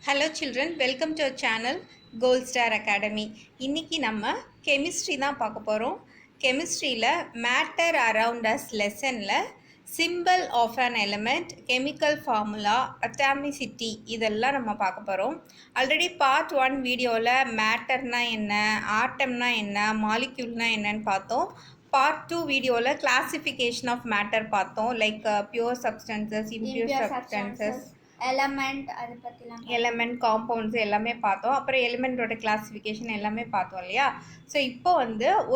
Hello children, welcome to our channel Gold Star Academy. இன்னைக்கு நம்ம chemistry தான் பார்க்க போகிறோம். கெமிஸ்ட்ரியில் மேட்டர் அரவுண்ட் அஸ் லெசனில் symbol of an element, chemical formula, atomicity இதெல்லாம் நம்ம பார்க்க போகிறோம். ஆல்ரெடி பார்ட் 1 வீடியோவில் மேட்டர்னா என்ன, ஆட்டம்னா என்ன, மாலிக்யூல்னா என்னன்னு பார்த்தோம். பார்ட் 2 வீடியோவில் கிளாசிஃபிகேஷன் ஆஃப் மேட்டர் பார்த்தோம். Like pure substances, impure substances, element, compounds எல்லாமே பார்த்தோம். அப்புறம் எலிமெண்ட்டோட கிளாசிஃபிகேஷன் எல்லாமே பார்த்தோம் இல்லையா. ஸோ இப்போ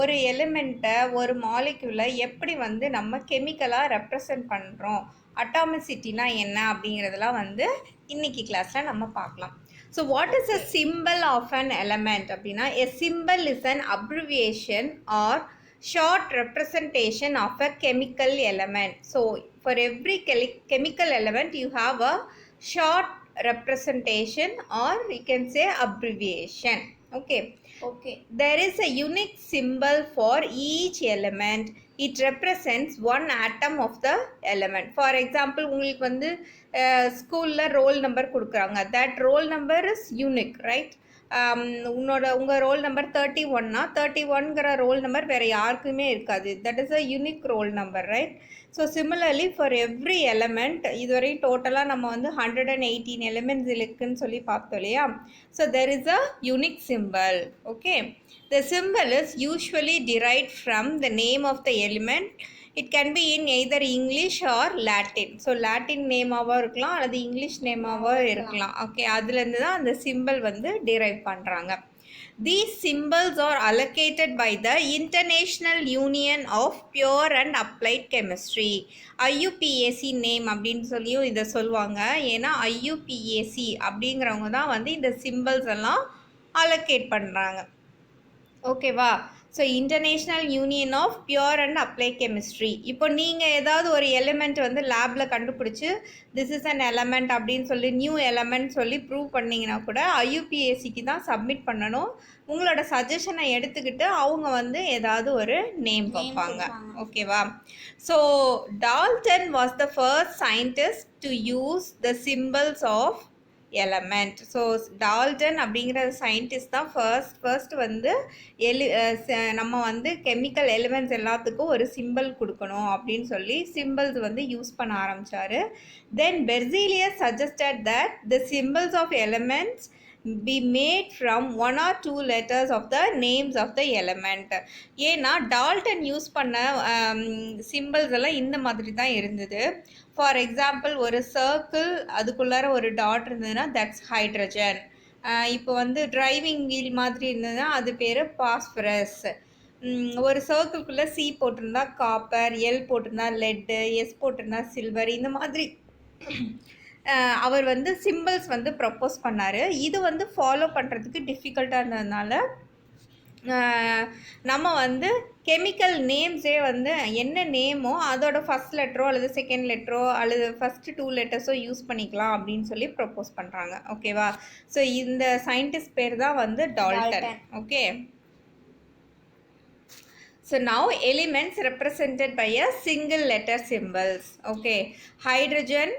ஒரு எலிமெண்ட்டை, ஒரு மாலிக்யூலை எப்படி நம்ம கெமிக்கலாக ரெப்ரசன்ட் பண்ணுறோம், அட்டாமிசிட்டினா என்ன அப்படிங்கிறதெல்லாம் இன்னைக்கு கிளாஸில் நம்ம பார்க்கலாம். So what is a symbol of an element அப்படின்னா, a symbol is an abbreviation or short representation of a chemical element. So for every chemical element you have a short representation, or you can say abbreviation. Okay, there is a unique symbol for each element. It represents one atom of the element. For example, உங்களுக்கு ஸ்கூலில் roll number கொடுக்குறாங்க. that roll number is unique, right? உங்கள் roll number 31னா 31ங்கிற roll number வேறு யாருக்குமே இருக்காது. That is a unique roll number, right? So similarly for every element, இதுவரை டோட்டலாக நம்ம 118 எலிமெண்ட்ஸ் இருக்குன்னு சொல்லி பார்த்தோம் இல்லையா. So there is a unique simple. Okay, the simple is usually derived from the name of the element. It can be in either English or Latin. So Latin நேமாகவும் இருக்கலாம் அல்லது English நேமாகவும் இருக்கலாம். ஓகே, அதுலேருந்து தான் அந்த சிம்பிள் derive பண்ணுறாங்க. These symbols are allocated by the International Union of Pure and Applied Chemistry. IUPAC name அப்படின்னு சொல்லியும் இதை சொல்லுவாங்க. ஏன்னா IUPAC அப்படிங்கிறவங்க தான் இந்த சிம்பிள்ஸ் எல்லாம் allocate பண்ணுறாங்க. ஓகேவா? So international union of pure and apply chemistry. இப்போ நீங்கள் ஏதாவது ஒரு எலிமெண்ட் லேபில் கண்டுபிடிச்சி திஸ் இஸ் அன் எலமெண்ட் அப்படின்னு சொல்லி, நியூ எலமெண்ட் சொல்லி ப்ரூவ் பண்ணிங்கன்னா கூட IUPACக்கு தான் சப்மிட் பண்ணணும். உங்களோட சஜஷனை எடுத்துக்கிட்டு அவங்க ஏதாவது ஒரு நேம் வைப்பாங்க. ஓகேவா? So Dalton was the first scientist to use the symbols of element. So Dalton அப்படிங்கிற சயின்டிஸ்ட் தான் ஃபர்ஸ்ட் நம்ம கெமிக்கல் எலிமெண்ட்ஸ் எல்லாத்துக்கும் ஒரு சிம்பிள் கொடுக்கணும் அப்படின்னு சொல்லி சிம்பிள்ஸ் யூஸ் பண்ண ஆரம்பித்தார். Then Berzelius suggested that the symbols of elements be made from 1 or 2 letters of the names of the element. ஏன்னா டால்டன் யூஸ் பண்ண சிம்பிள்ஸ் எல்லாம் இந்த மாதிரி தான் இருந்தது. ஃபார் எக்ஸாம்பிள், ஒரு சர்க்கிள் அதுக்குள்ளார ஒரு டாட் இருந்ததுன்னா தட்ஸ் ஹைட்ரஜன். இப்போ டிரைவிங் வீல் மாதிரி இருந்ததுன்னா அது பேர் பாஸ்பரஸ். ஒரு சர்க்கிள்குள்ளே C போட்டிருந்தா காப்பர், L போட்டிருந்தா லெட்டு, S போட்டிருந்தா சில்வர். இந்த மாதிரி அவர் சிம்பிள்ஸ் ப்ரப்போஸ் பண்ணார். இது ஃபாலோ பண்ணுறதுக்கு டிஃபிகல்ட்டாக இருந்ததுனால நம்ம கெமிக்கல் நேம்ஸே என்ன நேமோ அதோட ஃபஸ்ட் லெட்டரோ அல்லது செகண்ட் லெட்டரோ அல்லது ஃபஸ்ட்டு 2 லெட்டர்ஸோ யூஸ் பண்ணிக்கலாம் அப்படின்னு சொல்லி ப்ரப்போஸ் பண்ணுறாங்க. ஓகேவா? ஸோ இந்த சயின்டிஸ்ட் பேர் தான் Dalton. Okay, so now elements represented by a single letter symbols. Okay, hydrogen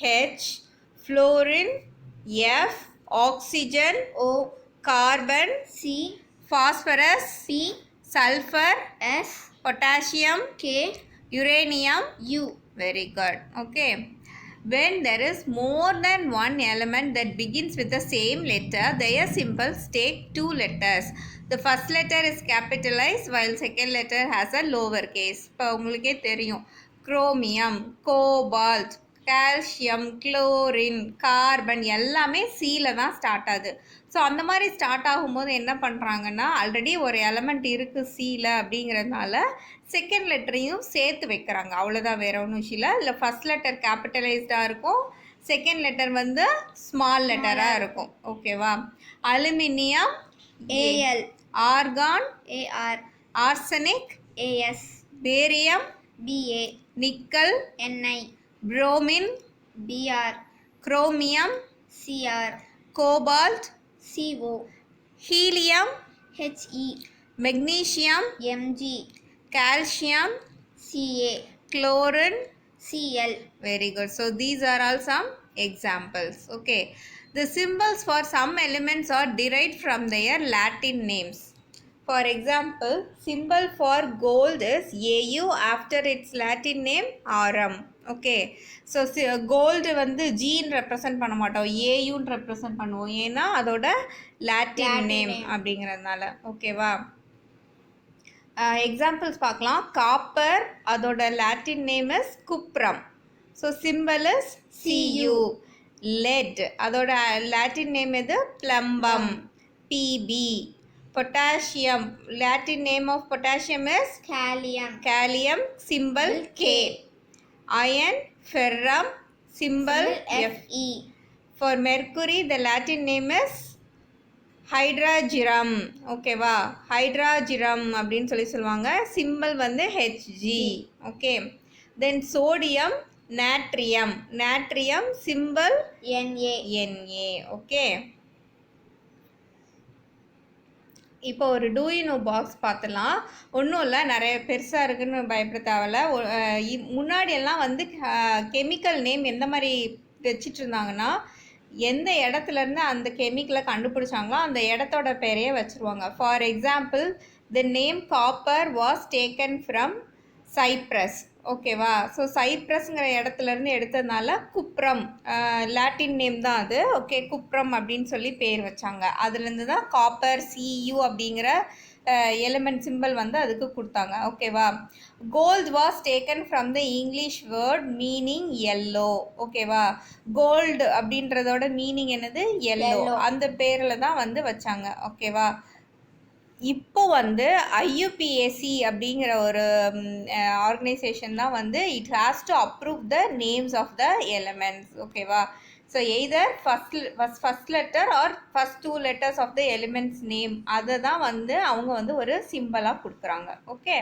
H, fluorine F, oxygen O, carbon C, phosphorus P, sulfur S, potassium K, uranium U. Very good. Okay, when there is more than one element that begins with the same letter, their symbols take 2 letters. The first letter is capitalized while second letter has a lower case. இப்போ உங்களுக்கே தெரியும், chromium, cobalt, calcium, chlorine, carbon எல்லாமே Cயில் தான் start ஆகுது. So அந்த மாதிரி start ஆகும்போது என்ன பண்ணுறாங்கன்னா, ஆல்ரெடி ஒரு எலமெண்ட் இருக்குது Cயில் அப்படிங்கிறதுனால செகண்ட் லெட்டரையும் சேர்த்து வைக்கிறாங்க. அவ்வளோதான், வேற ஒன்றும் விஷயம் இல்லை. ஃபர்ஸ்ட் லெட்டர் கேபிட்டலைஸ்டாக இருக்கும், செகண்ட் லெட்டர் ஸ்மால் லெட்டராக இருக்கும். ஓகேவா? Aluminium AL, argon AR, arsenic AS, barium BA, nickel NI, bromine BR, chromium CR, cobalt CO, helium HE, magnesium Mg, calcium Ca, chlorine Cl. Very good. So these are all some examples. Okay, The symbols for some elements are derived from their Latin names. For example, symbol for gold is Au after its Latin name Aurum. Okay, so gold வந்து Gன்னு represent பண்ண மாட்டோம், Auன்னு represent பண்ணுவோம். ஏன்னா அதோட Latin name அப்படிங்கிறதுனால. ஓகேவா? Examples பார்க்கலாம். Copper, அதோட Latin name is cuprum. So symbol is Cu. Lead, அதோட லாட்டின் நேம் எது? Plumbum, Pb. Potassium, Latin name of potassium is kalium, symbol K. Iron, ferrum, symbol Fe. For mercury, the Latin name is hydrargyrum. ஓகேவா? Hydrargyrum அப்படின்னு சொல்லுவாங்க. Symbol வந்து Hg. Okay, then sodium, natrium. Natrium symbol Na. Okay, இப்போ ஒரு two you know box பார்த்துலாம். ஒன்றும் இல்லை, நிறைய பெருசாக இருக்குன்னு பயப்பட தேவையில்ல. முன்னாடியெல்லாம் வந்து கெமிக்கல் நேம் எந்த மாதிரி வச்சிட்டு இருந்தாங்கன்னா, எந்த இடத்துலேருந்து அந்த கெமிக்கலை கண்டுபிடிச்சாங்களோ அந்த இடத்தோட பேரையே வச்சுருவாங்க. For example, the name copper was taken from Cyprus. ஓகேவா? ஸோ சைப்ரஸ்ங்கிற இடத்துலேருந்து எடுத்ததுனால குப்ரம், லாட்டின் நேம் தான் அது. ஓகே, குப்ரம் அப்படின்னு சொல்லி பேர் வச்சாங்க. அதுலேருந்து தான் காப்பர், Cu அப்படிங்கிற எலிமெண்ட் சிம்பிள் வந்து அதுக்கு கொடுத்தாங்க. ஓகேவா? Gold was taken from the English word meaning yellow. ஓகேவா? கோல்டு அப்படின்றதோட மீனிங் என்னது? எல்லோ. அந்த பேரில் தான் வந்து வச்சாங்க. ஓகேவா? இப்போ வந்து IUPAC அப்படிங்கிற ஒரு ஆர்கனைசேஷன் தான் வந்து it has to approve the names of the elements. ஓகேவா? So either first letter or first 2 letters of the elements name, அதை தான் வந்து அவங்க வந்து ஒரு சிம்பிளாக கொடுக்குறாங்க. Okay,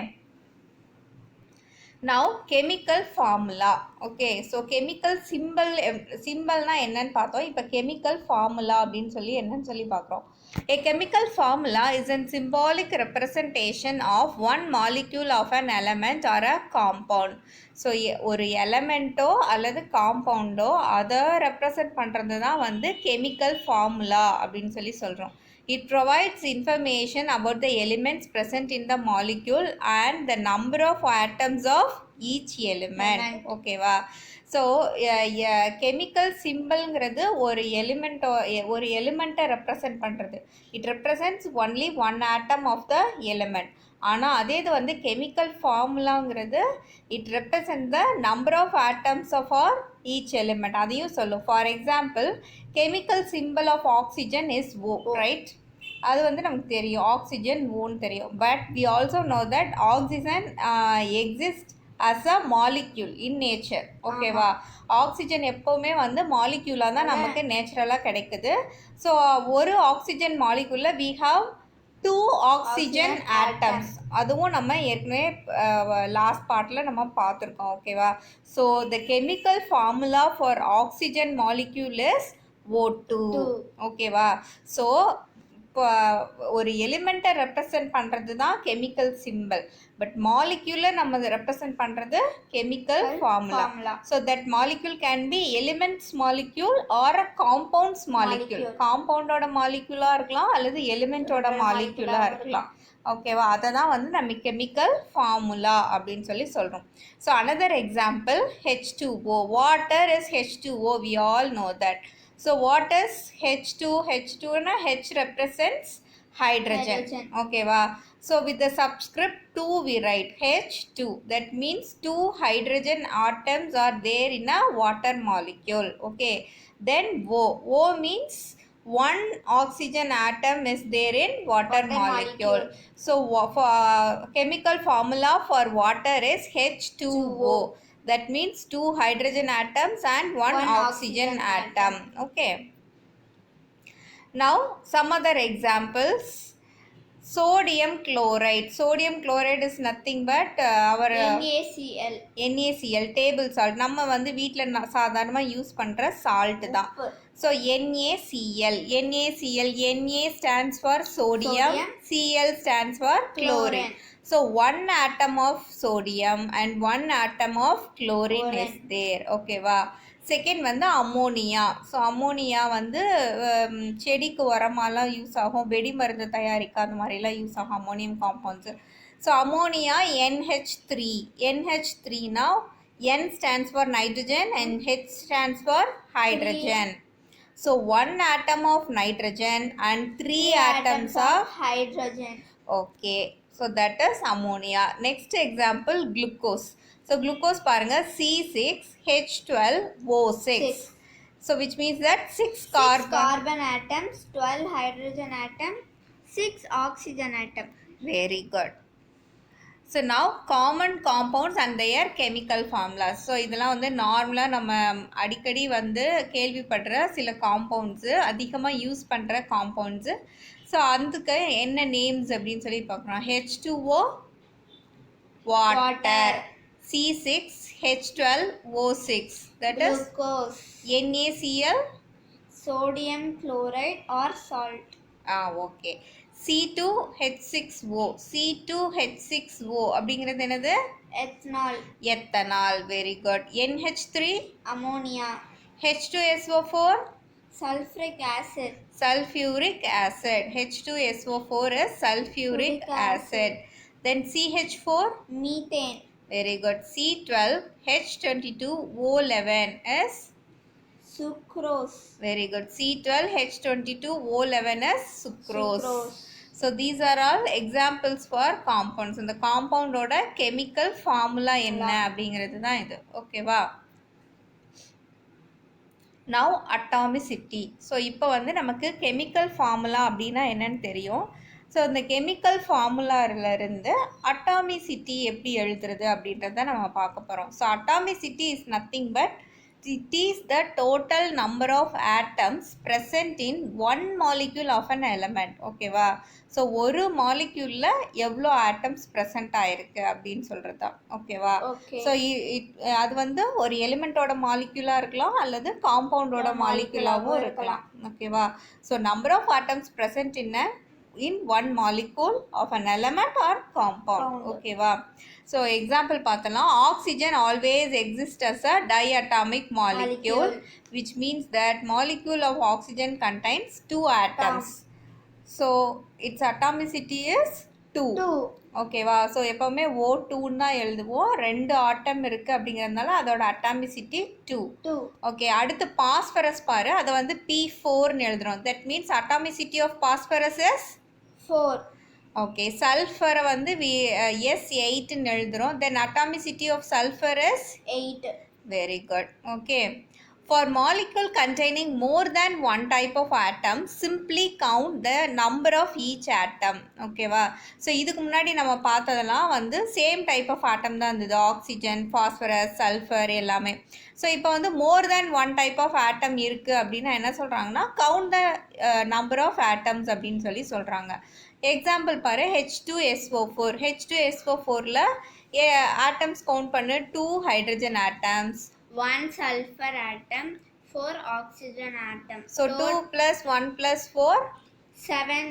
now chemical formula. Okay, so chemical சிம்பிள்னா என்னன்னு பார்த்தோம். இப்போ கெமிக்கல் ஃபார்முலா அப்படின்னு சொல்லி என்னன்னு சொல்லி பார்க்குறோம். A chemical formula is a symbolic representation of one molecule of an element or a compound. So ஒரு எலமெண்ட்டோ அல்லது காம்பவுண்டோ அதை ரெப்ரசன்ட் பண்ணுறது தான் வந்து கெமிக்கல் ஃபார்முலா அப்படின்னு சொல்லி சொல்கிறோம். It provides information about the elements present in the molecule and the number of atoms of each element. ஓகேவா? ஸோ கெமிக்கல் சிம்பிள்ங்கிறது ஒரு எலிமெண்ட்டை ரெப்ரசன்ட் பண்ணுறது. It represents only 1 atom of the element. ஆனால் அதே இது வந்து கெமிக்கல் ஃபார்முலாங்கிறது it represent the number of atoms of our each element. அதையும் சொல்லும். For example, chemical symbol of oxygen is O, right? அது வந்து நமக்கு தெரியும், ஆக்சிஜன் ஓன்னு தெரியும். But we also know that oxygen exist as a molecule in nature. ஓகேவா? Oxygen எப்போவுமே வந்து மாலிக்யூலாக தான் நமக்கு நேச்சுரலாக கிடைக்குது. ஸோ ஒரு ஆக்சிஜன் மாலிக்யூலில் வி ஹாவ் 2 ஆக்சிஜன் ஆட்டம்ஸ். அதுவும் நம்ம ஏற்கனவே லாஸ்ட் பார்ட்டில் நம்ம பார்த்துருக்கோம். ஓகேவா? So the chemical formula for oxygen molecule is O2. ஓகேவா? ஸோ இப்போ ஒரு எலிமெண்ட்டை ரெப்ரசன்ட் பண்ணுறது தான் கெமிக்கல் சிம்பிள். பட் மாலிக்யூலை நம்ம ரெப்ரசன்ட் பண்ணுறது chemical formula. So that molecule can be elements molecule or a compounds molecule. காம்பவுண்டோட மாலிக்யூலாக இருக்கலாம் அல்லது எலிமெண்ட்டோட மாலிக்யூலாக இருக்கலாம். ஓகேவா? அதை தான் வந்து நம்ம கெமிக்கல் ஃபார்முலா அப்படின்னு சொல்லி சொல்கிறோம். So another example, H2O. Water is H2O. We all know that. So what is H2? H2 na H represents hydrogen. Okay va? So with the subscript 2 we write H2. That means 2 hydrogen atoms are there in a water molecule. Okay. Then O. O means 1 oxygen atom is there in water molecule. So for chemical formula for water is H2O. That means 2 hydrogen atoms and 1 oxygen atom. Okay. Now some other examples. Sodium chloride. Sodium chloride is nothing but our NaCl table salt. நம்ம வந்து வீட்டில் சாதாரணமாக use பண்ணுற salt தான். So NaCl. Na stands for sodium. Cl stands for chlorine. So 1 atom of sodium and 1 atom of chlorine is there. Okay va? Second வந்து ammonia. So ammonia வந்து செடிக்கு உரமாலாம் use ஆகும், வெடி மருந்து தயாரிக்க அந்த மாதிரிலாம் யூஸ் ஆகும் ammonium compounds. So ammonia NH3. NH3 N stands for nitrogen and H stands for hydrogen. So one atom of nitrogen and three atoms of hydrogen. Okay, so that is ammonia. Next example, glucose. So glucose paranga C6H12O6. So which means that 6 carbon atoms, 12 hydrogen atom, 6 oxygen atom. Very good. So now common compounds and their chemical formulas. So இதெல்லாம் வந்து நார்மலாக நம்ம அடிக்கடி வந்து கேள்விப்படுற சில compounds, அதிகமாக use பண்ணுற compounds. So அதுக்கு என்ன நேம்ஸ் அப்படின்னு சொல்லி பார்க்குறோம். H2O water, C6H12O6 that is glucose, NaCl sodium chloride or salt. Okay. C2H6O. C2H6O அப்படிங்கிறது என்னது? ethanol. Ethanol. Very good. NH3 ammonia. H2SO4 sulfuric acid. Sulfuric acid. H2SO4 is sulfuric acid. Then CH4 methane. Very good. C12H22O11 is sucrose. Very good. C12H22O11 is sucrose. So these are all examples for compounds. இந்த காம்பவுண்டோட chemical formula என்ன அப்படிங்கிறது தான் இது. ஓகேவா? Now atomicity. So இப்போ வந்து நமக்கு chemical formula அப்படின்னா என்னன்னு தெரியும். ஸோ இந்த கெமிக்கல் ஃபார்முலாவிலேருந்து அட்டாமிசிட்டி எப்படி எழுதுறது அப்படின்றத நம்ம பார்க்க போகிறோம். So atomicity is nothing but it is the total number of atoms present in one molecule of an element. ஓகேவா? ஸோ ஒரு மாலிக்யூலில் எவ்வளோ ஆட்டம்ஸ் ப்ரெசென்ட் ஆயிருக்கு அப்படின்னு சொல்கிறது தான். ஓகேவா? ஸோ அது வந்து ஒரு எலிமெண்ட்டோட மாலிக்யூலாக இருக்கலாம் அல்லது காம்பவுண்டோட மாலிக்யூலாகவும் இருக்கலாம். ஓகேவா? So number of atoms present in one molecule of an element or compound. ஓகேவா? So example பார்த்தலாம். Oxygen always exists as a diatomic molecule, which means that molecule of oxygen contains 2 atoms. So its atomicity is 2. ஓகேவா? So எப்போவுமே O2 தான் எழுதுவோம். 2 ஆட்டம் இருக்குது அப்படிங்கிறதுனால அதோட atomicity 2. Okay, அடுத்து பாஸ்பரஸ் பாரு, அதை வந்து P4ன்னு எழுதுகிறோம். That means atomicity of phosphorus is 4. Okay, சல்ஃபரை வந்து S8ன்னு எழுதுகிறோம். Then atomicity of sulphur is 8. Very good. Okay, for molecule containing more than one type of atom, simply count the number of each atom. ஓகேவா? So இதுக்கு முன்னாடி நம்ம பார்த்ததெல்லாம் வந்து சேம் டைப் ஆஃப் ஆட்டம் தான் இருந்தது. ஆக்சிஜன், ஃபாஸ்பரஸ், சல்ஃபர் எல்லாமே. So இப்போ வந்து more than one type of atom இருக்குது அப்படின்னா என்ன சொல்கிறாங்கன்னா count the number of atoms அப்படின்னு சொல்லி சொல்கிறாங்க. எக்ஸாம்பிள் பாரு, H2SO4. H2SO4ல் ஆட்டம்ஸ் கவுண்ட் பண்ணு. 2 hydrogen atoms, 1 sulfur atom, 4 oxygen atom. So 2 plus 1 plus 4? 7.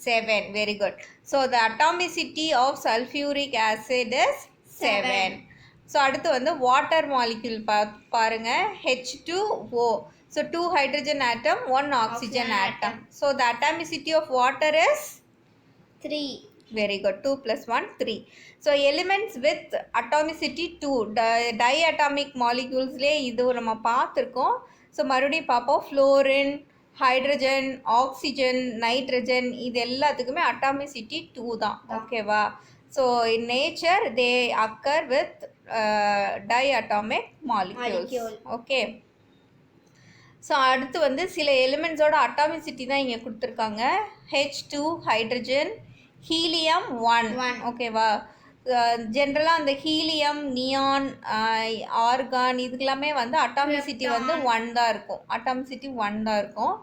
7. Very good. So the atomicity of sulfuric acid is 7. So அடுத்து வந்து water molecule பாருங்க, H2O. So 2 hydrogen atom, 1 oxygen atom. So the atomicity of water is 3. Very good. 2 plus 1, 3. So elements with atomicity 2, diatomic moleculesலேயே இது நம்ம பார்த்துருக்கோம். So மறுபடியும் பார்ப்போம். Fluorine, hydrogen, oxygen, nitrogen, இது எல்லாத்துக்குமே அட்டாமிசிட்டி 2 தான். ஓகேவா? So in nature they occur with diatomic molecules. Okay, so அடுத்து வந்து சில எலிமெண்ட்ஸோட அட்டாமிசிட்டி தான் இங்கே கொடுத்துருக்காங்க. H2 hydrogen, helium 1. ஓகேவா? ஜென்ரலாக அந்த ஹீலியம், நியான், ஆர்கான் இதுக்கெல்லாமே வந்து அட்டாமிசிட்டி வந்து 1 தான் இருக்கும். அட்டாமிசிட்டி 1 தான் இருக்கும்.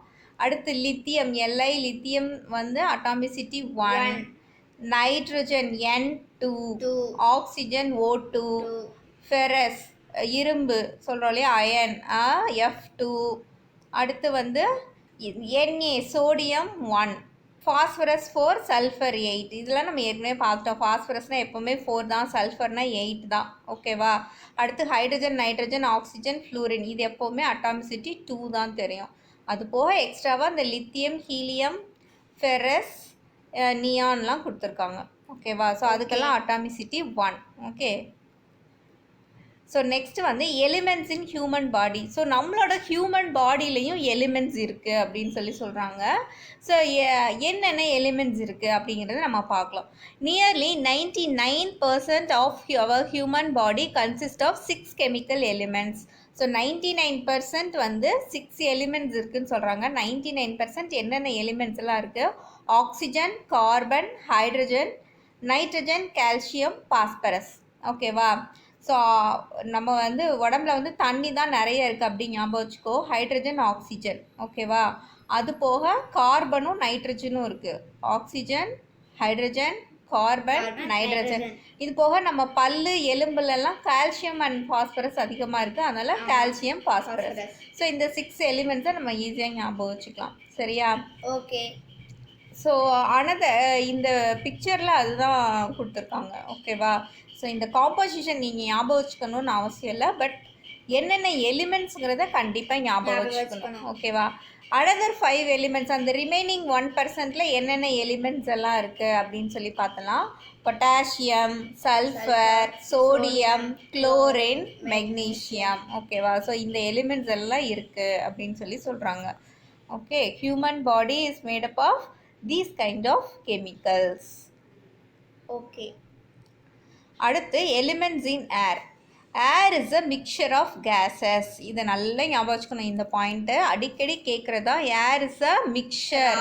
அடுத்து லித்தியம், Li லித்தியம் வந்து atomicity 1. Nitrogen N2, oxygen O2, ferrous இரும்பு சொல்கிறோம் இல்லையா, அயன் F2. அடுத்து வந்து Na சோடியம் 1. Phosphorus 4, sulphur 8. இதெல்லாம் நம்ம ஏற்கனவே பார்த்துட்டோம். ஃபாஸ்பரஸ்னால் எப்போவுமே 4 தான், சல்ஃபர்னா 8 தான். ஓகேவா? அடுத்து ஹைட்ரஜன், நைட்ரஜன், ஆக்சிஜன், ஃப்ளூரின் இது எப்போவுமே அட்டாமிசிட்டி 2 தான் தெரியும். அது போக எக்ஸ்ட்ராவாக இந்த லித்தியம், ஹீலியம், ஃபெரஸ், நியான்லாம் கொடுத்துருக்காங்க. ஓகேவா? ஸோ அதுக்கெல்லாம் அட்டாமிசிட்டி 1. ஓகே. ஸோ நெக்ஸ்ட்டு வந்து elements in human body. So நம்மளோட ஹியூமன் பாடியிலையும் எலிமெண்ட்ஸ் இருக்குது அப்படின்னு சொல்கிறாங்க. ஸோ என்னென்ன எலிமெண்ட்ஸ் இருக்குது அப்படிங்கிறத நம்ம பார்க்கலாம். Nearly 99% of our human body consist of 6 chemical elements. So 99% வந்து 6 எலிமெண்ட்ஸ் இருக்குதுன்னு சொல்கிறாங்க. 99% என்னென்ன எலிமெண்ட்ஸ் எல்லாம் இருக்குது? Oxygen, carbon, hydrogen, nitrogen, calcium, phosphorus. ஓகேவா? ஸோ நம்ம வந்து உடம்புல வந்து தண்ணி தான் நிறைய இருக்குது அப்படி ஞாபகம் வச்சுக்கோ. Hydrogen, oxygen. ஓகேவா? அது போக கார்பனும் நைட்ரஜனும் இருக்குது. Oxygen, hydrogen, carbon, nitrogen. இது போக நம்ம பல்லு, எலும்புலலாம் கால்சியம் அண்ட் பாஸ்பரஸ் அதிகமாக இருக்குது. அதனால் கால்சியம், பாஸ்பரஸ். ஸோ இந்த 6 எலிமெண்ட்ஸை நம்ம ஈஸியாக ஞாபகம் வச்சுக்கலாம். சரியா? ஓகே. ஸோ இந்த பிக்சரில் அதுதான் கொடுத்துருக்காங்க. ஓகேவா? ஸோ இந்த காம்போசிஷன் நீங்கள் ஞாபகம் வச்சுக்கணும்னு அவசியம் இல்லை. பட் என்னென்ன எலிமெண்ட்ஸுங்கிறத கண்டிப்பாக ஞாபகம் வச்சுக்கணும். ஓகேவா? அனதர் 5 எலிமெண்ட்ஸ், அந்த ரிமைனிங் 1%ல் என்னென்ன எலிமெண்ட்ஸ் எல்லாம் இருக்குது அப்படின்னு சொல்லி பார்த்தலாம். Potassium, sulphur, sodium, chlorine, magnesium. ஓகேவா? ஸோ இந்த எலிமெண்ட்ஸ் எல்லாம் இருக்குது அப்படின்னு சொல்கிறாங்க. Okay. Human body is made up of these kind of chemicals. Okay. அடுத்து elements in air. Air is a mixture of gases. இதை நல்லா ஞாபகம் வச்சுக்கணும். இந்த பாயிண்ட்டு அடிக்கடி கேட்குறதா. ஏர் இஸ் அ மிக்சர்.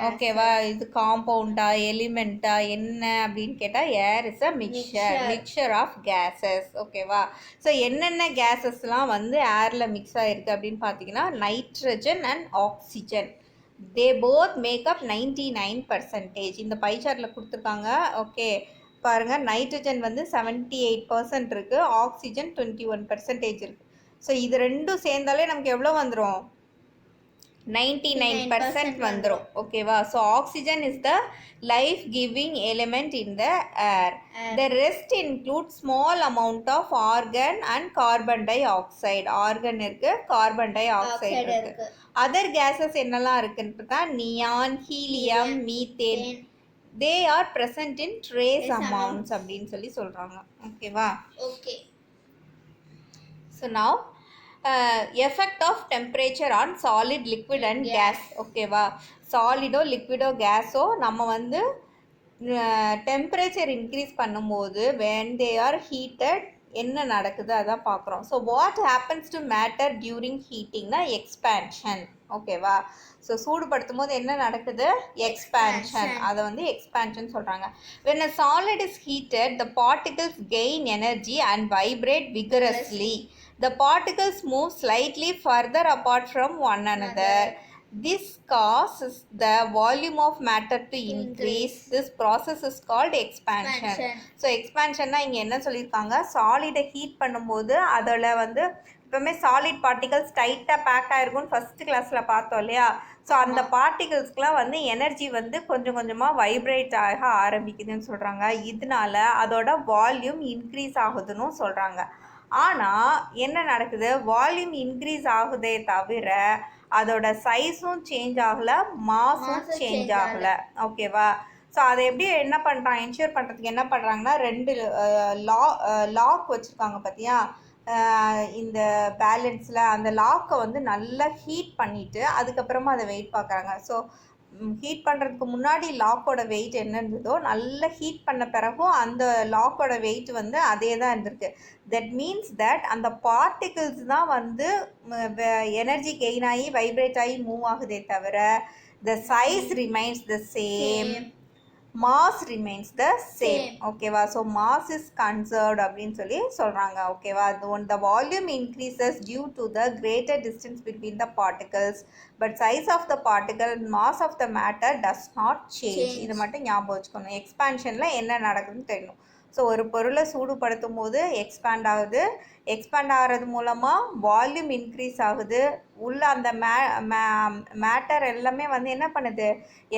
ஓகேவா? இது காம்பவுண்டா, எலிமெண்ட்டா, என்ன அப்படின்னு கேட்டால் air is a mixture of gases. ஓகேவா? ஸோ என்னென்ன கேஸஸ்லாம் வந்து ஏரில் மிக்ஸ் ஆகிருக்கு அப்படின்னு பார்த்தீங்கன்னா nitrogen and oxygen. They both make up 99%. இந்த பை சார்ட்டில் கொடுத்துருக்காங்க. ஓகே பாருங்கள். நைட்ரஜன் வந்து 78% இருக்குது, ஆக்சிஜன் 21% இருக்குது. ஸோ இது ரெண்டும் சேர்ந்தாலே நமக்கு எவ்வளோ வந்துடும்? 99% வந்துடும். ஓகேவா? So oxygen is the life giving element in the air. The rest include small amount of argon and carbon dioxide. Argon இருக்குது, கார்பன் டை ஆக்சைடு இருக்குது. அதர் கேஸஸ் என்னெல்லாம் இருக்குன்னு பார்த்தா neon, helium, methane. They are present in trace amounts அப்படின்னு சொல்கிறாங்க. ஓகேவா? Okay. So now effect of temperature on solid, liquid and gas. ஓகேவா? சாலிடோ, லிக்விடோ, கேஸோ நம்ம வந்து டெம்பரேச்சர் இன்க்ரீஸ் பண்ணும்போது when they are heated என்ன நடக்குது அதான் பார்க்குறோம். So what happens to matter during ஹீட்டிங்னா எக்ஸ்பேன்ஷன். ஓகேவா? ஸோ சூடுபடுத்தும் போது என்ன நடக்குது? எக்ஸ்பேன்ஷன். அதை வந்து எக்ஸ்பேன்ஷன் சொல்கிறாங்க. when a solid is heated the particles gain energy and vibrate vigorously. The particles move slightly further apart from one another. This causes the volume of matter to increase. This process is called expansion. So expansionனா இங்கே என்ன சொல்லியிருக்காங்க? சாலிடை heat பண்ணும்போது அதில் வந்து எப்பவுமே solid particles டைட்டாக back ஆகிருக்கும்னு first கிளாஸில் பார்த்தோம் இல்லையா? ஸோ அந்த பார்ட்டிகல்ஸ்க்குலாம் வந்து எனர்ஜி வந்து கொஞ்சம் கொஞ்சமாக வைப்ரேட் ஆக ஆரம்பிக்குதுன்னு சொல்கிறாங்க. இதனால அதோட வால்யூம் இன்க்ரீஸ் ஆகுதுன்னு சொல்கிறாங்க. ஆனால் என்ன நடக்குது? வால்யூம் இன்க்ரீஸ் ஆகுதே தவிர அதோட சைஸும் சேஞ்ச் ஆகலை, மாஸும் சேஞ்ச் ஆகலை. ஓகேவா? ஸோ அதை எப்படி என்ன பண்ணுறாங்க, என்ஷூர் பண்ணுறதுக்கு என்ன பண்ணுறாங்கன்னா 2 லாக் வச்சுருக்காங்க பார்த்தியா? இந்த பேலன்ஸில் அந்த லாக்கை வந்து நல்லா ஹீட் பண்ணிவிட்டு அதுக்கப்புறமா அதை வெயிட் பார்க்குறாங்க. ஸோ ஹீட் பண்ணுறதுக்கு முன்னாடி லாக்கோட வெயிட் என்ன இருந்ததோ நல்லா ஹீட் பண்ண பிறகும் அந்த லாக்கோட வெயிட் வந்து அதே தான் இருந்திருக்கு. தட் மீன்ஸ் தட் அந்த பார்ட்டிகிள்ஸ் தான் வந்து எனர்ஜி கெயின் ஆகி வைப்ரேட் ஆகி மூவ் ஆகுதே தவிர the size remains the same, mass remains the same. ஓகேவா? ஸோ மாஸ் இஸ் கன்சர்வ்ட் அப்படின்னு சொல்கிறாங்க. ஓகேவா? the volume increases due to the greater distance between the particles but size of the particle and mass of the matter does not change. இது மட்டும் ஞாபகம் வச்சுக்கணும். எக்ஸ்பான்ஷனில் என்ன நடக்குதுன்னு தெரியணும். ஸோ ஒரு பொருளை சூடுபடுத்தும் போது எக்ஸ்பேண்ட் ஆகுது, எக்ஸ்பேண்ட் ஆகிறது மூலமாக வால்யூம் இன்க்ரீஸ் ஆகுது, உள்ள அந்த மேட்டர் எல்லாமே வந்து என்ன பண்ணுது,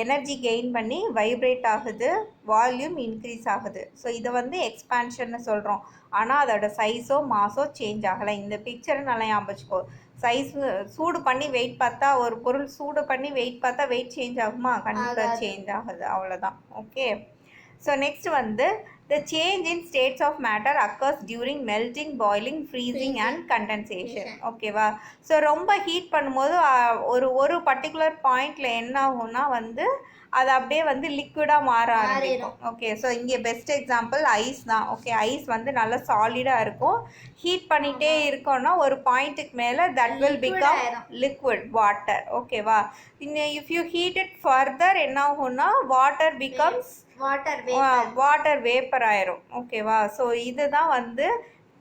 எனர்ஜி கெயின் பண்ணி வைப்ரேட் ஆகுது, வால்யூம் இன்க்ரீஸ் ஆகுது. ஸோ இதை வந்து எக்ஸ்பேன்ஷன்னு சொல்கிறோம். ஆனால் அதோட சைஸோ மாஸோ சேஞ்ச் ஆகலை. இந்த பிக்சரை நல்லா ஞாபகம் வச்சுக்கோ. சைஸ் சூடு பண்ணி வெயிட் பார்த்தா, ஒரு பொருள் சூடு பண்ணி வெயிட் பார்த்தா வெயிட் சேஞ்ச் ஆகுமா? கண்டிப்பாக சேஞ்ச் ஆகுது, அவ்வளோதான். ஓகே. ஸோ நெக்ஸ்ட் வந்து the change in states of matter occurs during melting, boiling, freezing and condensation. ஓகேவா? ஸோ ரொம்ப ஹீட் பண்ணும்போது ஒரு பர்டிகுலர் பாயிண்டில் என்ன ஆகும்னா வந்து அது அப்படியே வந்து லிக்விடாக மாற ஆரம்பிக்கும். ஓகே. ஸோ இங்கே பெஸ்ட் எக்ஸாம்பிள் ஐஸ் தான். ஓகே. ஐஸ் வந்து நல்லா சாலிடாக இருக்கும். ஹீட் பண்ணிகிட்டே இருக்கோன்னா ஒரு பாயிண்ட்டுக்கு மேலே that will become liquid water. ஓகேவா? If you heat it further என்ன ஆகும்னா வாட்டர் பிகம்ஸ் வாட்டர் வேப்பர் ஆயிரும். ஓகேவா? ஸோ இதுதான் வந்து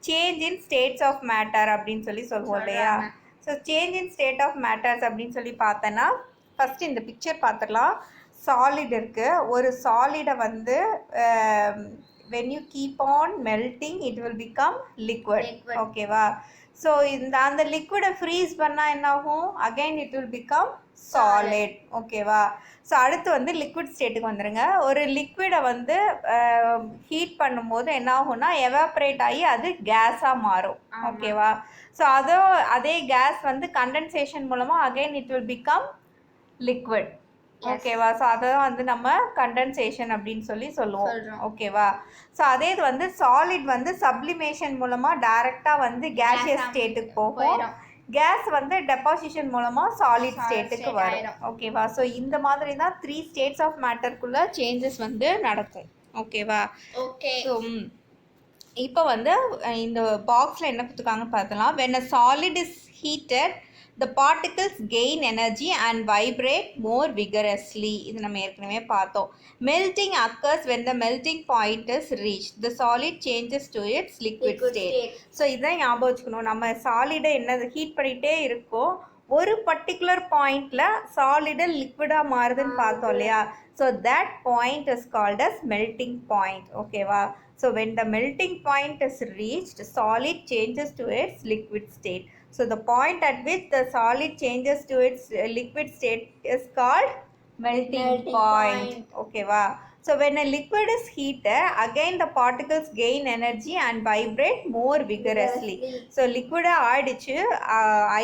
change in states of matter அப்படின்னு சொல்லி சொல்லுவோம் இல்லையா? So change in state of matters அப்படின்னு சொல்லி பார்த்தோன்னா ஃபஸ்ட்டு இந்த பிக்சர் பார்த்துக்கலாம். சாலிட் இருக்குது. ஒரு சாலிடை வந்து when you keep on melting it will become liquid. ஓகேவா? ஸோ அந்த லிக்விடை ஃப்ரீஸ் பண்ணால் என்ன ஆகும்? Again it will become solid. ஓகேவா? ஸோ அடுத்து வந்து லிக்விட் ஸ்டேட்டுக்கு வந்துடுங்க. ஒரு லிக்விடை வந்து ஹீட் பண்ணும்போது என்ன ஆகும்னா எவாப்ரேட் ஆகி அது கேஸாக மாறும். ஓகேவா? ஸோ அதே கேஸ் வந்து கண்டென்சேஷன் மூலமாக again it will become liquid. ஓகேவா? ஸோ அதை தான் வந்து நம்ம கண்டென்சேஷன் அப்படின்னு சொல்லி சொல்லுவோம். ஓகேவா? ஸோ அதே இது வந்து சாலிட் வந்து சப்ளிமேஷன் மூலமாக டைரெக்டாக வந்து கேஷியஸ் ஸ்டேட்டுக்கு போகும். கேஸ் வந்து டெபாசிஷன் மூலமாக சாலிட் ஸ்டேட்டுக்கு வரும். ஓகேவா? ஸோ இந்த மாதிரி தான் 3 ஸ்டேட்ஸ் ஆஃப் மேட்டருக்குள்ள சேஞ்சஸ் வந்து நடக்கும். ஓகேவா? ஓகே. ஸோ இப்போ வந்து இந்த பாக்ஸில் என்ன கொடுத்துருக்காங்கன்னு பார்த்தலாம். when a solid is heated the particles gain energy and vibrate more vigorously. இது நம்ம ஏற்கனவே பார்த்தோம். melting occurs when the melting point is reached. The solid changes to its liquid state. So இதான் ஞாபகம் வச்சுக்கணும். நம்ம சாலிடை என்னது ஹீட் பண்ணிகிட்டே இருக்கோம், ஒரு பர்டிகுலர் பாயிண்டில் சாலிடை லிக்விடாக மாறுதுன்னு பார்த்தோம் இல்லையா? So that point is called as melting point. ஓகேவா? So when the melting point is reached, solid changes to its liquid state. So the point at which the solid changes to its liquid state is called melting point. Okay va? So when a liquid is heated, again the particles gain energy and vibrate more vigorously. So liquid ஆயிடுச்சு,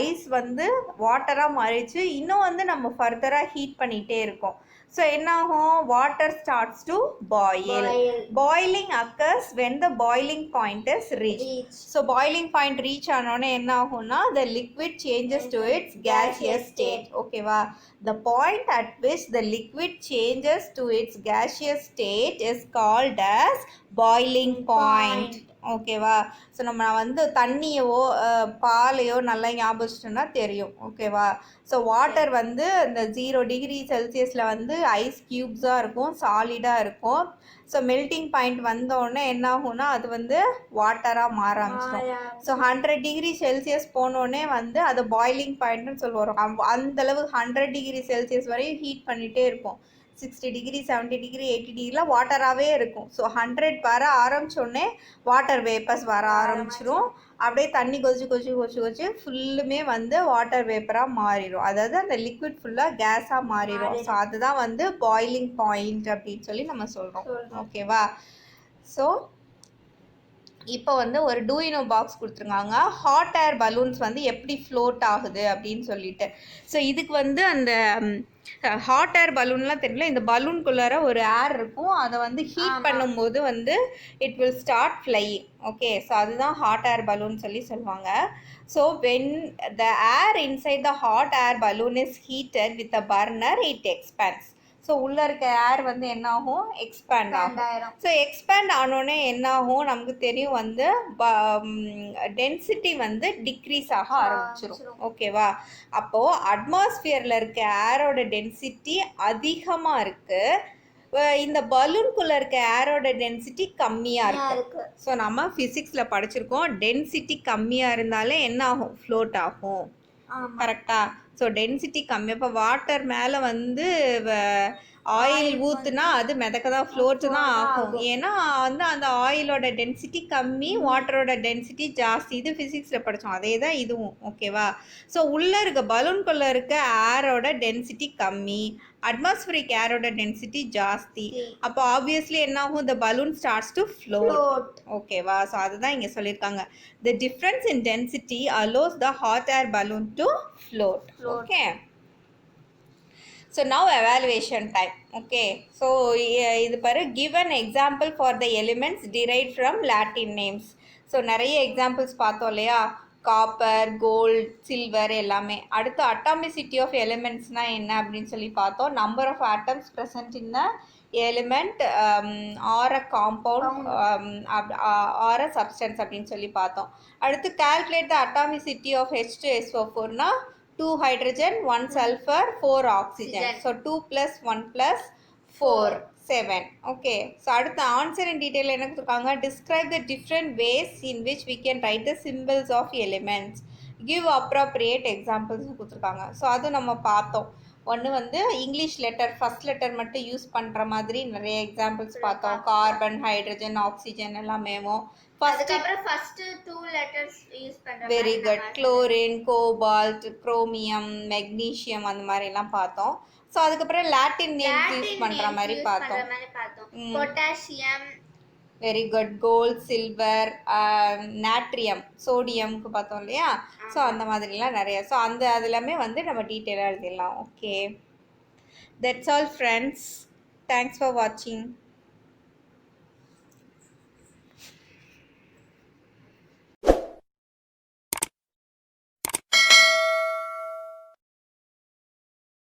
ice வந்து வாட்டராக மாறிடுச்சு, இன்னும் வந்து நம்ம ஃபர்தராக heat பண்ணிகிட்டே இருக்கோம். So என்ன ஆகும்? Water starts to boil. Boiling occurs when the boiling point is reach. So boiling point reach ஆனோடனே என்ன ஆகும்னா the liquid changes to it's gaseous state. ஓகேவா? The point at which the liquid changes to its gaseous state is called as boiling point. ஓகேவா? So நம்ம வந்து தண்ணியோ பாலையோ நல்லா ஞாபகிச்சிட்டோம்னா தெரியும். ஓகேவா? ஸோ வாட்டர் வந்து இந்த 0 டிகிரி செல்சியஸில் வந்து ஐஸ் க்யூப்ஸாக இருக்கும், சாலிடாக இருக்கும். ஸோ மெல்டிங் பாயிண்ட் வந்தோடனே என்ன ஆகும்னா அது வந்து வாட்டராக மாற ஆரம்பிச்சிடும். ஸோ 100 டிகிரி செல்சியஸ் போனோடனே வந்து அது பாயிலிங் பாயிண்ட்னு சொல்லுவோம். அந்தளவு 100 டிகிரி செல்சியஸ் வரையும் ஹீட் பண்ணிகிட்டே இருப்போம். 60 டிகிரி 70 டிகிரி 80 டிகிரிலாம் வாட்டராகவே இருக்கும். ஸோ 100 வர ஆரம்பித்தோடனே வாட்டர் வேப்பர்ஸ் வர ஆரம்பிச்சிடும். அப்படியே தண்ணி கொதிச்சு ஃபுல்லுமே வந்து வாட்டர் வேப்பராக மாறிடும். அதாவது அந்த லிக்விட் ஃபுல்லாக கேஸாக மாறிடும். ஸோ அதுதான் வந்து பாயிலிங் பாயிண்ட் அப்படின்னு சொல்லி நம்ம சொல்கிறோம். ஓகேவா? ஸோ இப்போ வந்து ஒரு டூயினோ பாக்ஸ் கொடுத்துருக்காங்க. ஹாட் ஏர் பலூன்ஸ் வந்து எப்படி ஃப்ளோட் ஆகுது அப்படின்னு சொல்லிட்டு. ஸோ இதுக்கு வந்து அந்த ஹாட் ஏர் பலூன்லாம் தெரியல, இந்த பலூன்குள்ளார ஒரு ஏர் இருக்கும், அதை வந்து ஹீட் பண்ணும்போது வந்து it will start flying. Okay. So அதுதான் ஹாட் ஏர் பலூன் சொல்லி சொல்லுவாங்க. So when the air inside the hot air balloon is heated with a burner it expands. So உள்ளே இருக்க ஏர் வந்து என்ன ஆகும்? எக்ஸ்பேண்ட் ஆகும். ஸோ எக்ஸ்பேண்ட் ஆனோடனே என்ன ஆகும்? நமக்கு தெரியும் வந்து டென்சிட்டி வந்து டிக்ரீஸ் ஆக ஆரம்பிச்சிடும். ஓகேவா? அப்போது அட்மாஸ்பியரில் இருக்க ஏரோட டென்சிட்டி அதிகமாக இருக்குது, இந்த பலூன்குள்ளே இருக்க ஏரோட டென்சிட்டி கம்மியாக இருக்குது. ஸோ நம்ம ஃபிசிக்ஸில் படிச்சிருக்கோம், டென்சிட்டி கம்மியாக இருந்தாலே என்ன ஆகும்? ஃப்ளோட் ஆகும். கரெக்டா? ஸோ டென்சிட்டி கம்மி. அப்போ வாட்டர் மேலே வந்து ஆயில் ஊற்றுனா அது மிதக்க தான் ஃப்ளோட்டு தான் ஆகும். ஏன்னா வந்து அந்த ஆயிலோட டென்சிட்டி கம்மி, வாட்டரோட டென்சிட்டி ஜாஸ்தி. இது ஃபிசிக்ஸில் படித்தோம், அதே தான் இதுவும். ஓகேவா? ஸோ உள்ளே இருக்க பலூன்குள்ளே இருக்க ஏரோட டென்சிட்டி கம்மி, அட்மாஸ்பியரிக் ஏரோட டென்சிட்டி ஜாஸ்தி. அப்போ ஆப்வியஸ்லி என்ன ஆகும்? இந்த பலூன் ஸ்டார்ட்ஸ் டு ஃப்ளோட். ஓகேவா? ஸோ அதுதான் இங்கே சொல்லியிருக்காங்க. The difference in density allows the hot air balloon to float. Okay. So now evaluation time. Okay. So இது பாரு, give an example for the elements derived from Latin names. So நிறைய examples பார்த்தோம் இல்லையா? Copper, gold, silver எல்லாமே. அடுத்து atomicity of எலிமெண்ட்ஸ்னால் என்ன அப்படின்னு சொல்லி பார்த்தோம். Number of atoms present in element or a compound or a substance அப்படின்னு சொல்லி பார்த்தோம். அடுத்து கால்குலேட் த அட்டாமிசிட்டி ஆஃப் H2SO4னா 2 hydrogen 1 sulfur 4 oxygen. So 2 plus 1 plus 4 7. Okay. So அடுத்த ஆன்சர் இன் டீட்டெயில் என்ன கொடுத்துருக்காங்க? Describe the different ways in which we can write the symbols of elements. Give appropriate examples கொடுத்துருக்காங்க. So அது நம்ம பார்த்தோம். ஒன்று வந்து இங்கிலீஷ் லெட்டர் ஃபர்ஸ்ட் லெட்டர் மட்டும் யூஸ் பண்ணுற மாதிரி நிறைய எக்ஸாம்பிள்ஸ் பார்த்தோம். கார்பன், ஹைட்ரஜன், ஆக்சிஜன் எல்லாமேவும். ஃபர்ஸ்ட் 2 லெட்டர்ஸ் யூஸ் பண்ற. Very good. Chlorine, cobalt, chromium, magnesium அந்த மாதிரி எல்லாம் பார்த்தோம். ஸோ அதுக்கப்புறம் லாட்டின் நேம்ஸ் யூஸ் பண்ணுற மாதிரி பார்த்தோம். Potassium. Very good. Gold, silver, natrium, சோடியம்க்கு பார்த்தோம் இல்லையா? ஸோ அந்த மாதிரிலாம் நிறைய. ஸோ அந்த அது எல்லாமே வந்து நம்ம டீட்டெயிலாக எழுதிடலாம். Okay, that's all friends. Thanks for வாட்சிங்.